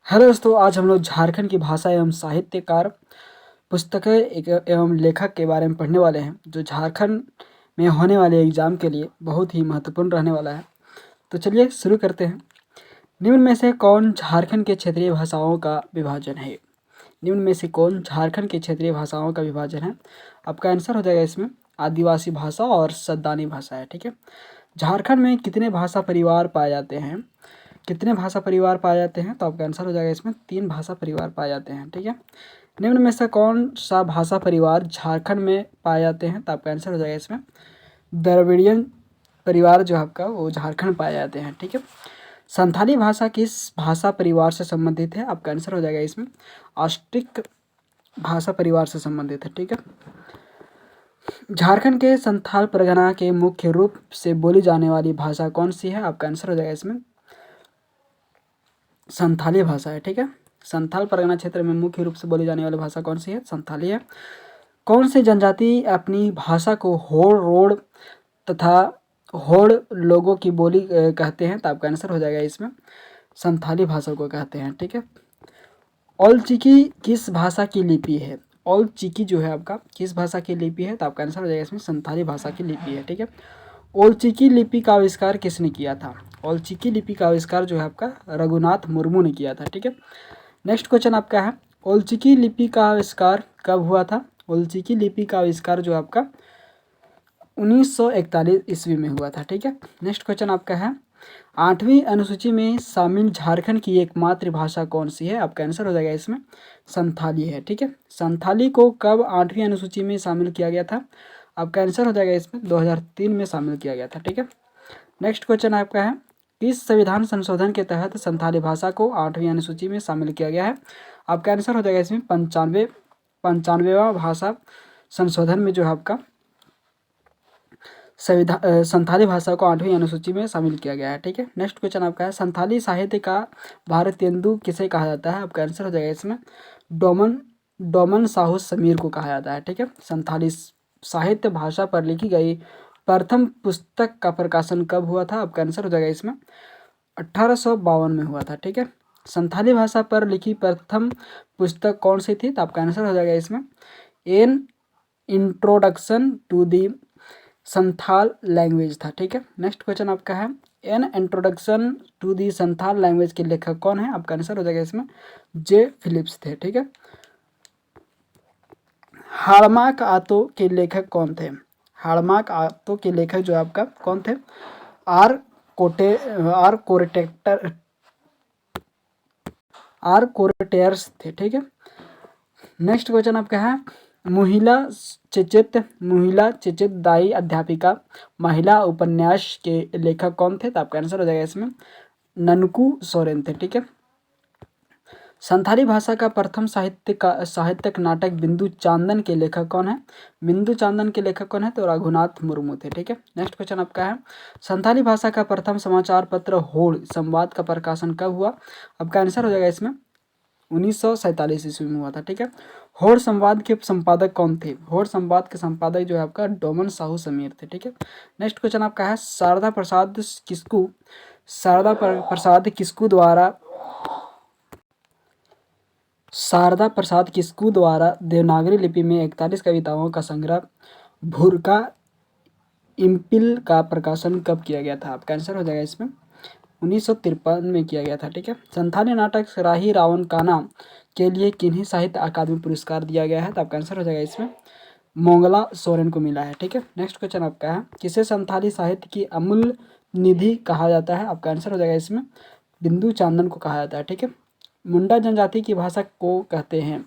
Hello दोस्तों, आज हम लोग झारखंड की भाषा एवं साहित्यकार पुस्तकें एवं लेखक के बारे में पढ़ने वाले हैं, जो झारखंड में होने वाले एग्जाम के लिए बहुत ही महत्वपूर्ण रहने वाला है। तो चलिए शुरू करते हैं। निम्न में से कौन झारखंड के क्षेत्रीय भाषाओं का विभाजन है? निम्न में से कौन झारखंड के क्षेत्रीय भाषाओं का विभाजन है? आपका आंसर हो जाएगा इसमें आदिवासी भाषा और सद्दानी भाषा है। ठीक है। झारखंड में कितने भाषा परिवार पाए जाते हैं? कितने भाषा परिवार पाए जाते हैं? तो आपका आंसर हो जाएगा इसमें 3 भाषा परिवार पाए जाते हैं। ठीक है। निम्न में से कौन सा भाषा परिवार झारखंड में पाए जाते हैं? तो आपका आंसर हो जाएगा इसमें द्रविड़ियन परिवार जो आपका वो झारखंड पाए जाते हैं। ठीक है। संथाली भाषा किस भाषा परिवार से संबंधित है? आपका आंसर हो जाएगा इसमें ऑस्ट्रिक भाषा परिवार से संबंधित है। ठीक है। झारखंड के संथाल परगना के मुख्य रूप से बोली जाने वाली भाषा कौन सी है? आपका आंसर हो जाएगा इसमें संथाली भाषा है। ठीक है। संथाल परगना क्षेत्र में मुख्य रूप से बोली जाने वाली भाषा कौन सी है? संथाली है। कौन सी जनजाति अपनी भाषा को होड़ रोड तथा होड़ लोगों की बोली कहते हैं? तो आपका आंसर हो जाएगा इसमें संथाली भाषा को कहते हैं। ठीक है। औलचिकी किस भाषा की लिपि है? औलचिकी जो है आपका किस भाषा की लिपि है? तो आपका आंसर हो जाएगा इसमें संथाली भाषा की लिपि है। ठीक है। ओलचिकी लिपि का आविष्कार किसने किया था? ओलचिकी लिपि का आविष्कार जो है आपका रघुनाथ मुर्मू ने किया था। ठीक है। नेक्स्ट क्वेश्चन आपका है ओलचिकी लिपि का आविष्कार कब हुआ था? ओलचिकी लिपि का आविष्कार जो आपका 1941 ईस्वी में हुआ था। ठीक है। नेक्स्ट क्वेश्चन आपका है 8वीं अनुसूची में शामिल झारखंड की एकमात्र भाषा कौन सी है? आपका आंसर हो जाएगा इसमें संथाली है। ठीक है। संथाली को कब 8वीं अनुसूची में शामिल किया गया था? आपका आंसर हो जाएगा इसमें 2003 में शामिल किया गया था। ठीक है। नेक्स्ट क्वेश्चन आपका है किस संविधान संशोधन के तहत संथाली भाषा को 8वीं अनुसूची में शामिल किया गया है? आपका आंसर हो जाएगा इसमें पंचानवेवा भाषा संशोधन में जो है आपका संथाली भाषा को 8वीं अनुसूची में शामिल किया गया है। ठीक है। नेक्स्ट क्वेश्चन आपका है संथाली साहित्य का भारतेंदु किसे कहा जाता है? आपका आंसर हो जाएगा इसमें डोमन साहू समीर को कहा जाता है। ठीक है। संथाली साहित्य भाषा पर लिखी गई प्रथम पुस्तक का प्रकाशन कब हुआ था? आपका आंसर हो जाएगा इसमें 1852 में हुआ था। ठीक है। संथाली भाषा पर लिखी प्रथम पुस्तक कौन सी थी? तो आपका आंसर हो जाएगा इसमें an introduction to the Santhal language था। ठीक है। नेक्स्ट क्वेश्चन आपका है an introduction to the Santhal language के लेखक कौन है? आपका आंसर हो जाएगा इसमें जे फिलिप्स थे। ठीक है। हाड़माक आतो के लेखक कौन थे? हाड़माक आतो के लेखक जो आपका कौन थे? आर कोटे आर कोरेटेक्टर आर कोरेटेयर्स थे। ठीक है। नेक्स्ट क्वेश्चन आपका है मुहिला चेचित दाई अध्यापिका महिला उपन्यास के लेखक कौन थे? तो आपका आंसर हो जाएगा इसमें ननकू सोरेन थे। ठीक है। संथाली भाषा का प्रथम साहित्यिक नाटक बिंदु चांदन के लेखक कौन है? बिंदु चांदन के लेखक कौन है? तो रघुनाथ मुर्मू थे। ठीक है। नेक्स्ट क्वेश्चन आपका है संथाली भाषा का प्रथम समाचार पत्र होड़ संवाद का प्रकाशन कब हुआ? आपका आंसर हो जाएगा इसमें 1947 ईस्वी में हुआ था। ठीक है। होड़ संवाद के संपादक कौन थे? होड़ संवाद के संपादक जो है आपका डोमन साहू समीर थे। ठीक है। नेक्स्ट क्वेश्चन आपका है शारदा प्रसाद किस्कू द्वारा देवनागरी लिपि में 41 कविताओं का संग्रह भूरका इम्पिल का प्रकाशन कब किया गया था? आपका आंसर हो जाएगा इसमें 1953 में किया गया था। ठीक है। संथाली नाटक राही रावण काना के लिए किन्हीं साहित्य अकादमी पुरस्कार दिया गया है? तो आपका आंसर हो जाएगा इसमें मोंगला सोरेन को मिला है। ठीक है। नेक्स्ट क्वेश्चन आपका है किसे संथाली साहित्य की अमूल्य निधि कहा जाता है? आपका आंसर हो जाएगा इसमें बिंदु चांदन को कहा जाता है। ठीक है। मुंडा जनजाति की भाषा को कहते हैं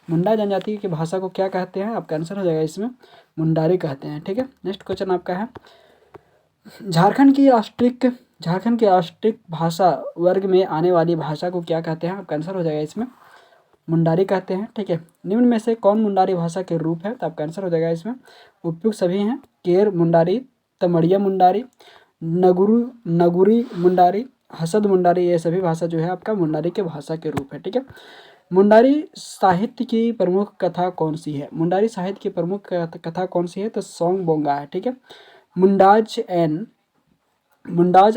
मुंडा जनजाति की भाषा को क्या कहते हैं? आपका आंसर हो जाएगा इसमें मुंडारी कहते हैं। ठीक है। नेक्स्ट क्वेश्चन आपका है झारखंड के ऑस्ट्रिक भाषा वर्ग में आने वाली भाषा को क्या कहते हैं? आपका आंसर हो जाएगा इसमें मुंडारी कहते हैं। ठीक है। निम्न में से कौन मुंडारी भाषा के रूप है? तो आपका आंसर हो जाएगा इसमें उपयुक्त सभी हैं केर मुंडारी, तमड़िया मुंडारी, नगुरी मुंडारी, हसद मुंडारी, ये सभी भाषा जो है आपका मुंडारी के भाषा के रूप है। ठीक है। मुंडारी साहित्य की प्रमुख कथा कौन सी है? मुंडारी साहित्य की प्रमुख कथा कौन सी है? तो सॉन्ग बोंगा है। ठीक है। मुंडाज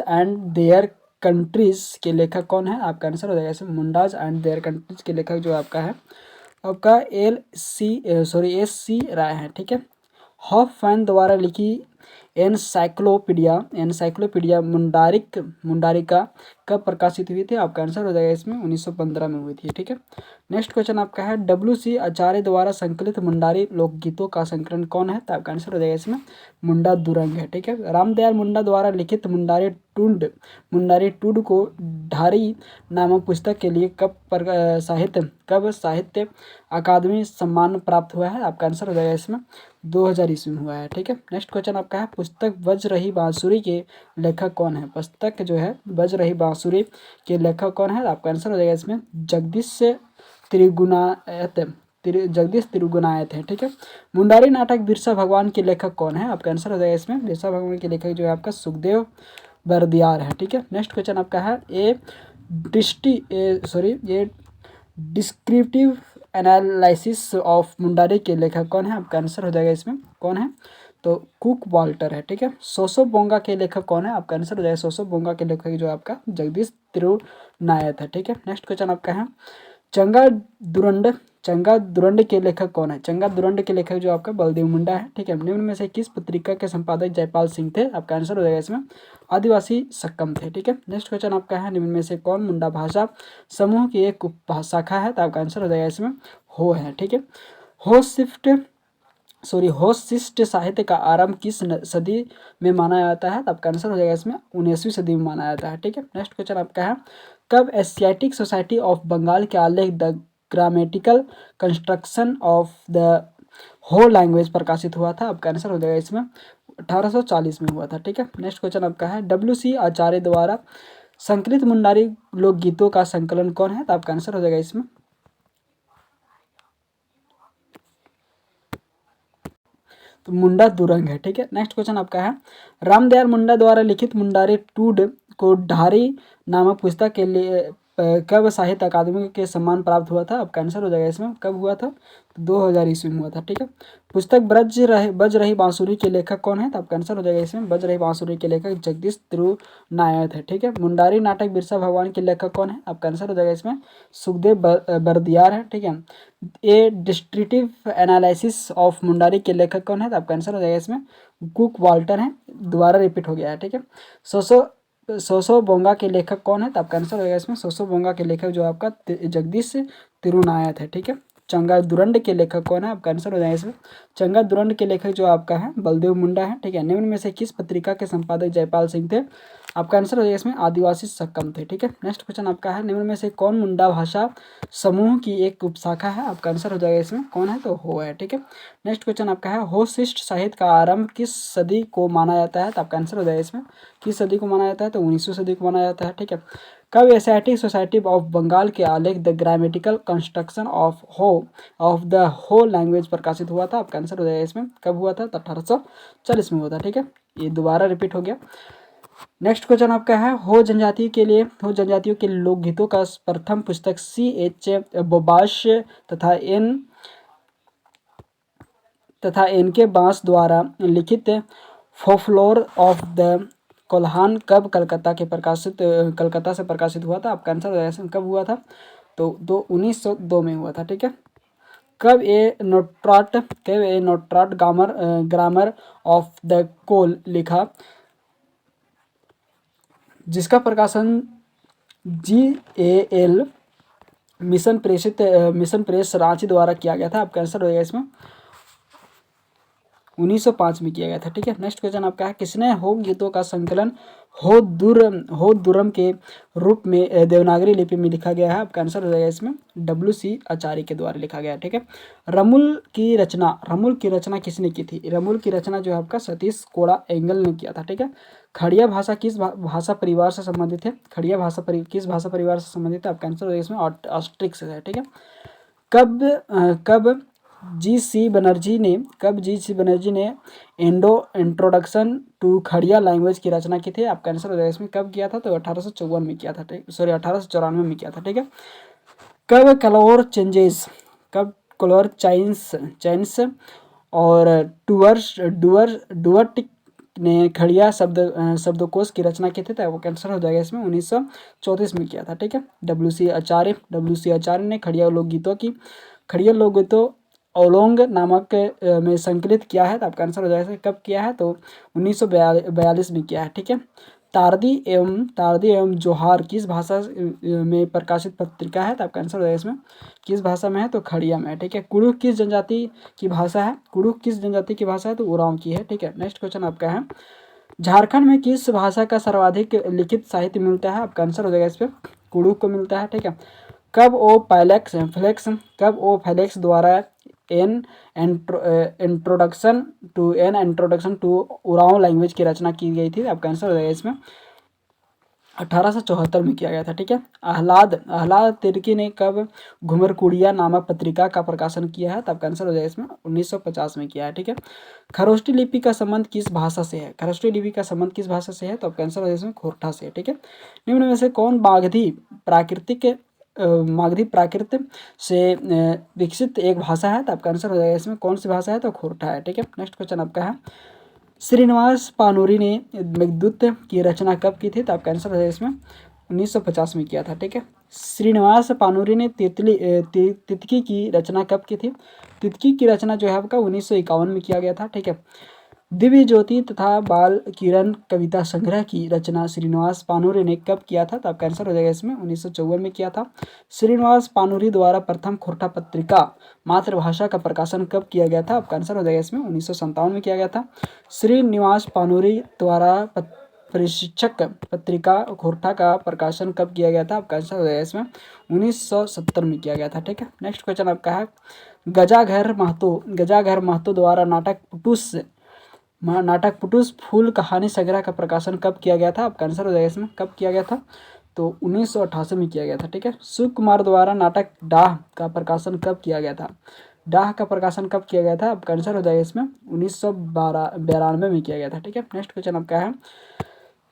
एंड देयर कंट्रीज के लेखक कौन है? आपका आंसर हो जाएगा इसमें मुंडाज एंड देयर कंट्रीज के लेखक जो आपका है आपका एस सी राय है। ठीक है। हॉफमैन द्वारा लिखी एनसाइक्लोपीडिया मुंडारिका कब प्रकाशित हुई थी? आपका आंसर हो जाएगा इसमें 1915 में हुई थी। ठीक है। नेक्स्ट क्वेश्चन आपका है WC आचार्य द्वारा संकलित मुंडारी लोकगीतों का संकलन कौन है? तो आपका आंसर हो जाएगा इसमें मुंडा दुरंग है। ठीक है। रामदयाल मुंडा द्वारा लिखित मुंडारी टूड को ढारी नामक पुस्तक के लिए कब साहित्य अकादमी सम्मान प्राप्त हुआ है? आपका आंसर हो जाएगा इसमें 2000 ईस्वी में हुआ है। ठीक है। नेक्स्ट क्वेश्चन आपका है पुस्तक बज रही बांसुरी के लेखक कौन है? पुस्तक जो है बज रही बांसुरी के लेखक कौन है? आपका आंसर हो जाएगा इसमें जगदीश त्रिगुणायत है। ठीक है। मुंडारी नाटक बिरसा भगवान के लेखक कौन है? आपका आंसर हो जाएगा इसमें बिरसा भगवान के लेखक जो है आपका सुखदेव बरदियार है। ठीक है। नेक्स्ट क्वेश्चन आपका है ये डिस्क्रिप्टिव एनालिसिस ऑफ मुंडारी के लेखक कौन है? आपका आंसर हो जाएगा इसमें कौन है? तो कुक वाल्टर है। ठीक है। सोसो बोंगा के लेखक कौन है? आपका आंसर हो जाएगा सोसो बोंगा के लेखक जो आपका जगदीश त्रिगुणायत है। ठीक है। नेक्स्ट क्वेश्चन आपका है चंगा दुरंड के लेखक कौन है? चंगा दुरंड के लेखक जो आपका बलदेव मुंडा है। ठीक है। निम्न में से किस पत्रिका के संपादक जयपाल सिंह थे? आपका आंसर हो जाएगा इसमें आदिवासी सक्कम थे। ठीक है। नेक्स्ट क्वेश्चन आपका है निम्न में से कौन मुंडा भाषा समूह की एक उपशाखा है? तो आपका आंसर हो जाएगा इसमें हो है। ठीक है। होशिष्ट साहित्य का आरंभ किस सदी में माना जाता है? तो आपका आंसर हो जाएगा इसमें 19वीं सदी में माना जाता है। ठीक है। नेक्स्ट क्वेश्चन आपका है कब एशियाटिक सोसाइटी ऑफ बंगाल के आलेख the grammatical construction of the whole language प्रकाशित हुआ था? आपका आंसर हो जाएगा इसमें 1840 में हुआ था। ठीक है। नेक्स्ट क्वेश्चन आपका है WC आचार्य द्वारा संकलित मुंडारी लोकगीतों का संकलन कौन है? तो आपका आंसर हो जाएगा इसमें तो मुंडा दुरंग है। ठीक है। नेक्स्ट क्वेश्चन आपका है रामदयाल मुंडा द्वारा लिखित मुंडारी टूड को ढारी नामक पुस्तक के लिए कब साहित्य अकादमी के सम्मान प्राप्त हुआ था? आपका आंसर हो जाएगा इसमें कब हुआ था? तो 2000 ईस्वी में हुआ था। ठीक है। पुस्तक बज रही बांसुरी के लेखक कौन है? तो आपका आंसर हो जाएगा इसमें बज रही बांसुरी के लेखक जगदीश त्रिगुणायत है। ठीक है। मुंडारी नाटक बिरसा भगवान के लेखक कौन है? आपका आंसर हो जाएगा इसमें सुखदेव बरदियार है। ठीक है। ए डिस्क्रिप्टिव एनालिसिस ऑफ मुंडारी के लेखक कौन है? तो आपका आंसर हो जाएगा इसमें कुक वाल्टर है। दोबारा रिपीट हो गया है। ठीक है। सोसो बोंगा के लेखक कौन है? तो आपका आंसर होगा इसमें सोसो बोंगा के लेखक जो आपका जगदीश त्रिगुणायत है। ठीक है। चंगा दुरंड के लेखक कौन है? आपका आंसर हो जाएगा इसमें चंगा दुरंड के लेखक जो आपका है बलदेव मुंडा है। ठीक है। निम्न में से किस पत्रिका के संपादक जयपाल सिंह थे? आपका आंसर हो जाएगा इसमें आदिवासी सक्कम थे। ठीक है। नेक्स्ट क्वेश्चन आपका है निम्न में से कौन मुंडा भाषा समूह की एक उपशाखा है? आपका आंसर हो जाएगा इसमें कौन है? तो हो है। ठीक है। नेक्स्ट क्वेश्चन आपका है होशिष्ट साहित्य का आरंभ किस सदी को माना जाता है? तो आपका आंसर हो जाएगा इसमें किस सदी को माना जाता है? तो 19वीं सदी को माना जाता है। ठीक है। कब एशियाटिक सोसाइटी ऑफ बंगाल के आलेख the grammatical construction of the whole language प्रकाशित हुआ था? आपका आंसर हो जाएगा इसमें कब हुआ था? तो 1840 में हुआ था। ठीक है। ये दोबारा रिपीट हो गया। नेक्स्ट क्वेश्चन आपका है हो जनजातियों के लोकगीतों का प्रथम पुस्तक CH बोबाश तथा इनके बांस द्वारा लिखित फोकलोर ऑफ द कोल्हान कब कलकत्ता से प्रकाशित हुआ था? आपका आंसर कब हुआ था? तो 1902 में हुआ था। ठीक है। कब ए नोट्राट ग्रामर ऑफ द कोल लिखा जिसका प्रकाशन GAL मिशन प्रेस रांची द्वारा किया गया था? आपका आंसर हो जाएगा इसमें 1905 में किया गया था। ठीक है। नेक्स्ट क्वेश्चन आपका है किसने हो गीतों का संकलन हो दुरम के रूप में देवनागरी लिपि में लिखा गया है? आपका आंसर हो जाएगा इसमें WC आचार्य के द्वारा लिखा गया है। ठीक है। रमुल की रचना किसने की थी? रमुल की रचना जो है आपका सतीश कोड़ा एंगल ने किया था। ठीक है। खड़िया भाषा किस भाषा परिवार से संबंधित है? खड़िया भाषा किस भाषा परिवार से संबंधित है? आपका आंसर हो जाएगा इसमें ऑस्ट्रिक्स है। ठीक है। कब जी सी बनर्जी ने इंट्रोडक्शन टू खड़िया लैंग्वेज की रचना की थी? आपका आंसर हो जाएगा इसमें कब किया था? तो 1854 में किया था। 1894 में किया था। ठीक है। कब कलर चेंज और डुअर्टिक ने खड़िया शब्दकोश की रचना की थी, तो वो कैंसर हो जाएगा इसमें 1934 में किया था। ठीक है। डब्ल्यू सी आचार्य ने खड़िया लोकगीतों ओलोंग नामक में संकलित किया है, तो आपका आंसर हो जाएगा कब किया है, तो 1942 में किया है। ठीक है। तारदी एवं जोहार किस भाषा में प्रकाशित पत्रिका है, तो आपका आंसर हो जाएगा इसमें किस भाषा में है, तो खड़िया में है। ठीक है। कुड़ुख किस जनजाति की भाषा है, तो उरांव की है। ठीक है। नेक्स्ट क्वेश्चन आपका है, झारखंड में किस भाषा का सर्वाधिक लिखित साहित्य मिलता है, आपका आंसर हो जाएगा इस पर कुड़ुख को मिलता है। ठीक है। कब ओ फेलेक्स द्वारा an introduction to Oraon language की रचना की गई थी, आपका आंसर हो जाएगा इसमें 1874 में किया गया था। ठीक है। आह्लाद तिर्की ने कब घुमरकुड़िया नामक पत्रिका का प्रकाशन किया है, तो आपका आंसर हो जाएगा इसमें 1950 में किया है। ठीक है। खरोष्टी लिपि का संबंध किस भाषा से है, तो आपका आंसर हो जाएगा इसमें खोरठा से। ठीक है। निम्न में से कौन मागधी प्राकृत से विकसित एक भाषा है, तो आपका आंसर हो जाएगा इसमें कौन सी भाषा है, तो खोरठा है। ठीक है। नेक्स्ट क्वेश्चन आपका है, श्रीनिवास पानूरी ने मेघदूत की रचना कब की थी, तो आपका आंसर हो जाएगा इसमें 1950 में किया था। ठीक है। श्रीनिवास पानूरी ने तितकी की रचना कब की थी, तितकी की रचना जो है आपका 1951 में किया गया था। ठीक है। दिव्य ज्योति तथा बाल किरण कविता संग्रह की रचना श्रीनिवास पानूरी ने कब किया था, तो आपका आंसर हो जाएगा इसमें 1954 में किया था। श्रीनिवास पानूरी द्वारा प्रथम खोरठा पत्रिका मातृभाषा का प्रकाशन कब किया गया था, आपका आंसर हो जाएगा इसमें 1957 में किया गया था। श्रीनिवास पानूरी द्वारा प्रशिक्षक पत्रिका खोरठा का प्रकाशन कब किया गया था, आपका आंसर हो जाएगा इसमें 1970 में किया गया था। ठीक है। नेक्स्ट क्वेश्चन आपका है, गजाघर महतो द्वारा नाटक पुटुस फूल कहानी संग्रह का प्रकाशन कब किया गया था, आपका आंसर हो जाएगा इसमें कब किया गया था, तो 1988 में किया गया था। ठीक है। शिव कुमार द्वारा नाटक डाह का प्रकाशन कब किया गया था, आपका आंसर हो जाएगा इसमें 1992 में किया गया था। ठीक है। नेक्स्ट क्वेश्चन आपका है,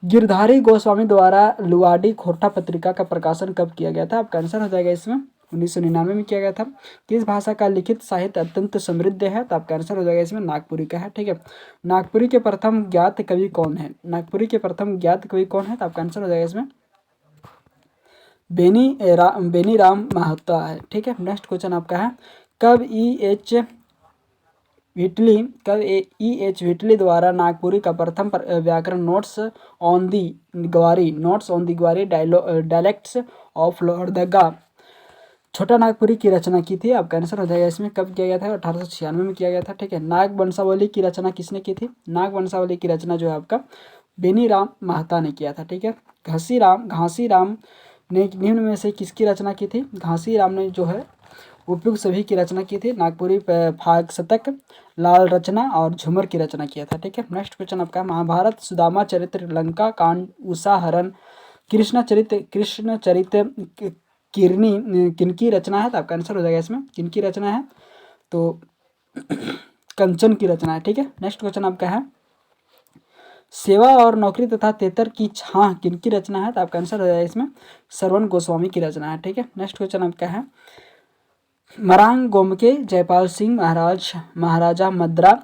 गिरधारी गोस्वामी द्वारा लुआडी खोरठा पत्रिका का प्रकाशन कब किया गया था, आपका आंसर हो जाएगा इसमें 1999 में किया गया था। किस भाषा का लिखित साहित्य अत्यंत समृद्ध है, तो आपका आंसर हो जाएगा इसमें नागपुरी का है। ठीक है। नागपुरी के प्रथम ज्ञात कवि कौन है, तो आपका आंसर हो जाएगा इसमें बेनी राम महतो है। ठीक है। नेक्स्ट क्वेश्चन आपका है, कब ई एच विटली द्वारा नागपुरी का प्रथम व्याकरण notes on the Gwari dialects of Lohardaga छोटा नागपुरी की रचना की थी, आपका आंसर हो जाएगा इसमें कब किया गया था, 1896 में किया गया था। ठीक है। नाग वंशावली की रचना किसने की थी, नाग वंशावली की रचना जो है आपका बेनी राम महता ने किया था। ठीक है। घासीराम ने निम्न में से किसकी रचना की थी, घासीराम ने जो है उपयुक्त सभी की रचना की थी, नागपुरी फाग शतक, लाल रचना और झूमर की रचना किया था। ठीक है। नेक्स्ट क्वेश्चन आपका, महाभारत, सुदामा चरित्र, लंका कांड, उषा हरण, कृष्ण चरित्र किनकी रचना है, तो आपका आंसर हो जाएगा इसमें किनकी रचना है, तो कंचन की रचना है। ठीक है। नेक्स्ट क्वेश्चन आपका है, सेवा और नौकरी तथा तेतर की छाह किनकी रचना है, तो आपका आंसर हो जाएगा इसमें श्रवण गोस्वामी की रचना है। ठीक है। नेक्स्ट क्वेश्चन आपका है, मरांग गोमके जयपाल सिंह महाराजा मद्रा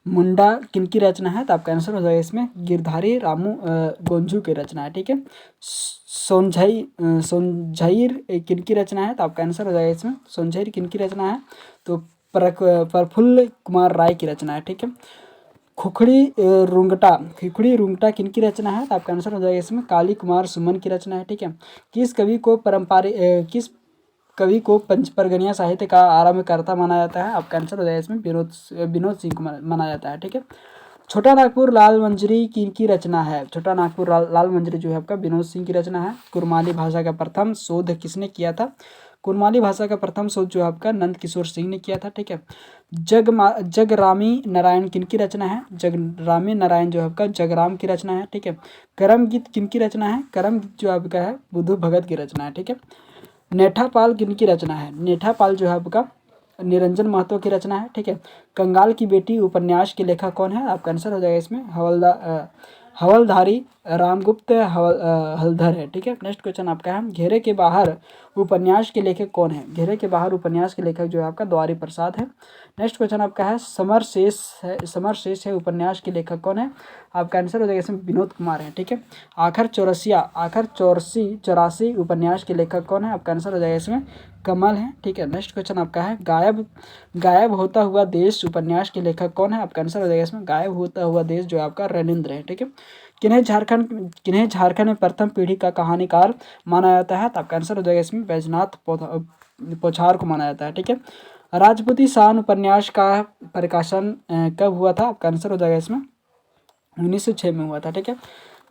मुंडा किनकी रचना है, तो आपका आंसर हो जाएगा इसमें गिरधारी रामू गोंजू की रचना है। ठीक है। सोनझाइर किनकी रचना है, तो आपका आंसर हो जाएगा इसमें सोनझाइर किनकी रचना है, तो प्रफुल्ल कुमार राय की रचना है। ठीक है। खुखड़ी रुंगटा किनकी रचना है, तो आपका आंसर हो जाएगा इसमें काली कुमार सुमन की रचना है। ठीक है। किस कवि को पंचपरगनिया साहित्य का आरंभकर्ता माना जाता है, आपका आंसर हो जाएगा इसमें विनोद सिंह को माना जाता है। ठीक है। छोटा नागपुर लाल मंजरी की रचना है, लाल मंजरी जो है आपका विनोद सिंह की रचना है। कुरमाली भाषा का प्रथम शोध किसने किया था, कुरमाली भाषा का प्रथम शोध जो है आपका नंद किशोर सिंह ने किया था। ठीक है। जगरामी नारायण किनकी रचना है, जगरामी नारायण जो है आपका जगराम की रचना है। ठीक है। करम गीत किनकी रचना है, करम गीत जो आपका है बुद्धू भगत की रचना है। ठीक है। नेठापाल किनकी रचना है, नेठापाल जो है आपका निरंजन महतो की रचना है। ठीक है। कंगाल की बेटी उपन्यास के लेखक कौन है, आपका आंसर हो जाएगा इसमें हवलधारी रामगुप्त हलधर है। ठीक है, नेक्स्ट क्वेश्चन आपका है घेरे के बाहर उपन्यास के लेखक कौन है? घेरे के बाहर उपन्यास के लेखक जो है आपका द्वारी प्रसाद है। नेक्स्ट क्वेश्चन आपका है समर शेष है उपन्यास के लेखक कौन है? आपका आंसर हो जाएगा इसमें विनोद कुमार है। ठीक है, आखर चौरासी उपन्यास के लेखक कौन है? आपका आंसर हो जाएगा इसमें कमल है। ठीक है, नेक्स्ट क्वेश्चन आपका है गायब होता हुआ देश उपन्यास के लेखक कौन है? आपका आंसर हो जाएगा इसमें गायब होता हुआ देश जो है आपका रणेंद्र है। ठीक है, किन्हें झारखंड में प्रथम पीढ़ी का कहानीकार माना जाता है? तो आपका आंसर हो जाएगा इसमें बैजनाथ पोछार को माना जाता है। ठीक है, राजपूती शान उपन्यास का प्रकाशन कब हुआ था? आपका आंसर हो जाएगा इसमें 1906 में हुआ था। ठीक है,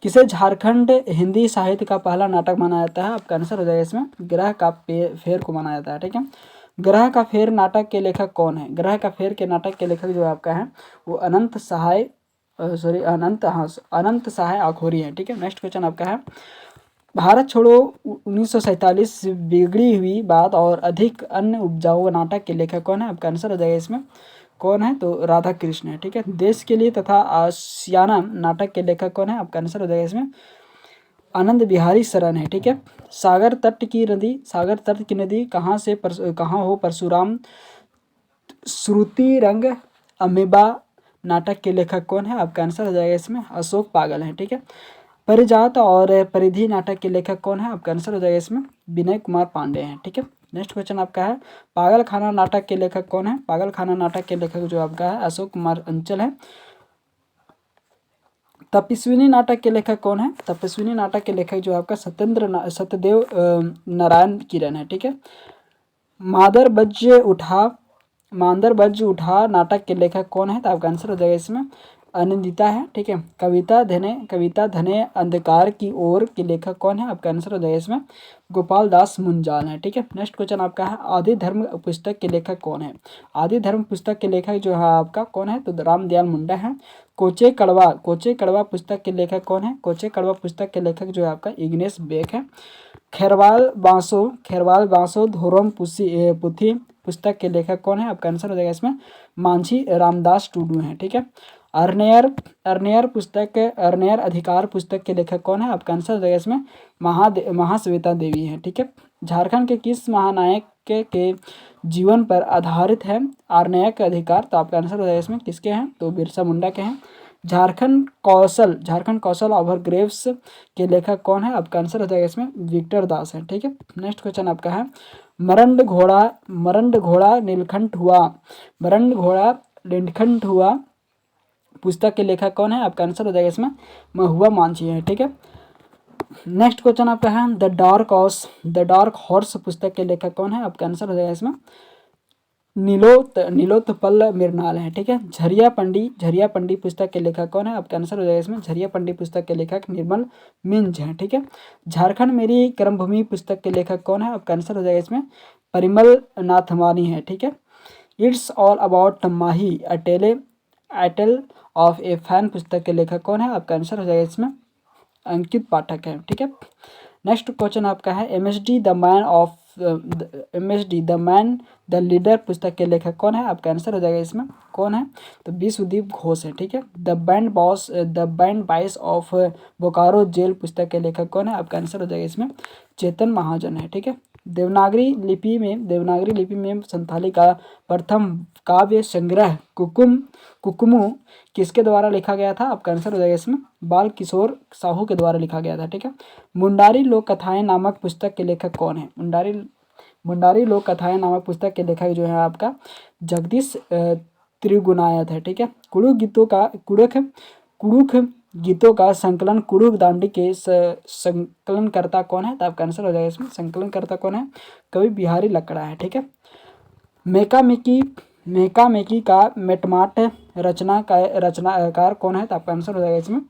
किसे झारखंड हिंदी साहित्य का पहला नाटक माना जाता है? आपका आंसर हो जाएगा इसमें ग्रह का फेर को माना जाता है। ठीक है, ग्रह का फेर नाटक के लेखक कौन है? ग्रह का फेर के नाटक के लेखक जो आपका है वो अनंत सहाय आखोरी है। ठीक है, नेक्स्ट क्वेश्चन आपका है भारत छोड़ो 1947 बिगड़ी हुई बात और अधिक अन्य उपजाऊ नाटक के लेखक कौन है? आपका आंसर हो जाएगा इसमें कौन है? तो राधा कृष्ण है। ठीक है, देश के लिए तथा आशियाना नाटक के लेखक कौन है? आपका आंसर हो जाएगा इसमें आनंद बिहारी शरण है। ठीक है, सागर तट की नदी कहाँ हो परशुराम श्रुति रंग अमीबा नाटक के लेखक कौन है? आपका आंसर हो जाएगा इसमें अशोक पागल है। ठीक है, परिजात और परिधि नाटक के लेखक कौन है? आपका आंसर हो जाएगा इसमें विनय कुमार पांडे हैं। ठीक है, नेक्स्ट क्वेश्चन आपका है पागल खाना नाटक के लेखक कौन है? पागल खाना नाटक के लेखक जो आपका है अशोक कुमार अंचल है। तपस्विनी नाटक के लेखक कौन है? तपस्विनी नाटक के लेखक जो आपका सत्यदेव नारायण किरण है। ठीक है, मादर बज उठा नाटक के लेखक कौन है? तो आपका आंसर हो जाएगा इसमें अनिंदिता है। ठीक है, कविता धने अंधकार की ओर के लेखक कौन है? आपका आंसर हो जाएगा इसमें गोपाल दास मुंजाल है। ठीक है, नेक्स्ट क्वेश्चन आपका है आदि धर्म पुस्तक के लेखक कौन है? आदि धर्म पुस्तक के लेखक जो है आपका कौन है? तो रामदयाल मुंडा है। कोचे कड़वा पुस्तक के लेखक कौन है? कोचे कड़वा पुस्तक के लेखक जो है आपका इग्नेश बेक है। खेरवाल बांसो धोरम पुथी पुस्तक के लेखक कौन है? आपका आंसर हो जाएगा इसमें मांझी रामदास टूडू है। ठीक है, अर्नेयर अधिकार पुस्तक के लेखक कौन है? आपका आंसर हो जाएगा इसमें महाश्वेता देवी है। ठीक है, झारखंड के किस महानायक के जीवन पर आधारित है आर्नेयक अधिकार? तो आपका आंसर हो जाएगा इसमें किसके हैं? तो बिरसा मुंडा के हैं। झारखंड कौशल ओवरग्रेव्स के लेखक कौन है? आपका आंसर हो जाएगा इसमें विक्टर दास है। ठीक है, नेक्स्ट क्वेश्चन आपका है मरंड घोड़ा नीलकंठ हुआ पुस्तक के लेखक कौन है? आपका आंसर हो जाएगा इसमें महुआ मांझी है। ठीक है, नेक्स्ट क्वेश्चन आपका है द डार्क हॉर्स पुस्तक के लेखक कौन है? आपका आंसर हो जाएगा इसमें नीलोत्पल मृणाल है। ठीक है, झरिया पंडी पुस्तक के लेखक कौन है? आपका आंसर हो जाएगा इसमें झरिया पंडी पुस्तक के लेखक निर्मल मिंज है। ठीक है, झारखंड मेरी कर्मभूमि पुस्तक के लेखक कौन है? आपका आंसर हो जाएगा इसमें परिमल नाथवानी है। ठीक है, it's all about Mahi अटेल of A fan पुस्तक के लेखक कौन है? आपका आंसर हो जाएगा इसमें अंकित पाठक है। ठीक है, नेक्स्ट क्वेश्चन आपका है MSD the man the leader पुस्तक के लेखक कौन है? आपका आंसर हो जाएगा इसमें कौन है? तो विश्वदीप घोष है। ठीक है, द बैंड बाइस ऑफ बोकारो जेल पुस्तक के लेखक कौन है? आपका आंसर हो जाएगा इसमें चेतन महाजन है। ठीक है, देवनागरी लिपि में संथाली का प्रथम काव्य संग्रह कुकुमु किसके द्वारा लिखा गया था? आपका आंसर हो जाएगा इसमें बाल किशोर साहू के द्वारा लिखा गया था। ठीक है, मुंडारी लोक कथाएं नामक पुस्तक के लेखक कौन है? मुंडारी लोक कथाएं नामक पुस्तक के लेखक जो है आपका जगदीश त्रिगुणायत है। ठीक है, कुड़ुख गीतों का संकलन कुड़ुख दांडी के संकलनकर्ता कौन है? तो आपका आंसर हो जाएगा इसमें संकलनकर्ता कौन है? कवि बिहारी लकड़ा है। ठीक है, मेका मेकी का मेटमाट रचनाकार कौन है? तो आपका आंसर हो जाएगा इसमें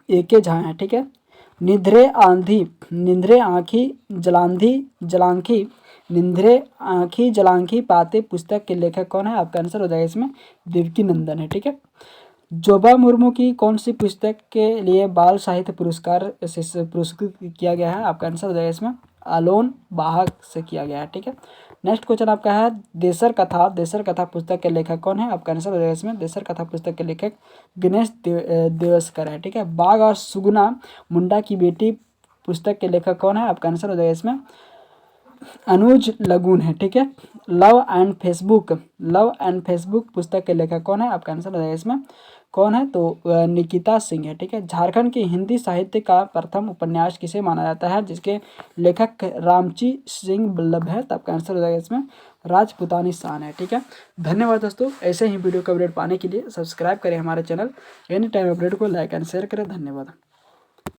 एके झा है। ठीक है, निंद्रे आँखी जलांखी पाते पुस्तक के लेखक कौन है? आपका आंसर हो जाएगा इसमें देवकी नंदन है। ठीक है, जोबा मुर्मू की कौन सी पुस्तक के लिए बाल साहित्य पुरस्कार से पुरस्कृत किया गया है? आपका आंसर हो जाएगा इसमें अलोन बाहक से किया गया है। ठीक है, नेक्स्ट क्वेश्चन आपका है देसर कथा पुस्तक के लेखक कौन है? आपका आंसर हो जाएगा इसमें देसर कथा पुस्तक के लेखक गणेश देवस्कर है। ठीक है, बाघ और सुगुना मुंडा की बेटी पुस्तक के लेखक कौन है? आपका आंसर हो जाएगा इसमें अनुज लगून है। ठीक है, लव एंड फेसबुक पुस्तक के लेखक कौन है? आपका आंसर हो जाएगा इसमें कौन है? तो निकिता सिंह है। ठीक है, झारखंड के हिंदी साहित्य का प्रथम उपन्यास किसे माना जाता है जिसके लेखक रामची सिंह बल्लभ है? तो आपका आंसर हो जाएगा इसमें राजपुतानी शान है। ठीक है, धन्यवाद दोस्तों। ऐसे ही वीडियो का अपडेट पाने के लिए सब्सक्राइब करें हमारे चैनल एनी टाइम अपडेट को, लाइक एंड शेयर करें। धन्यवाद।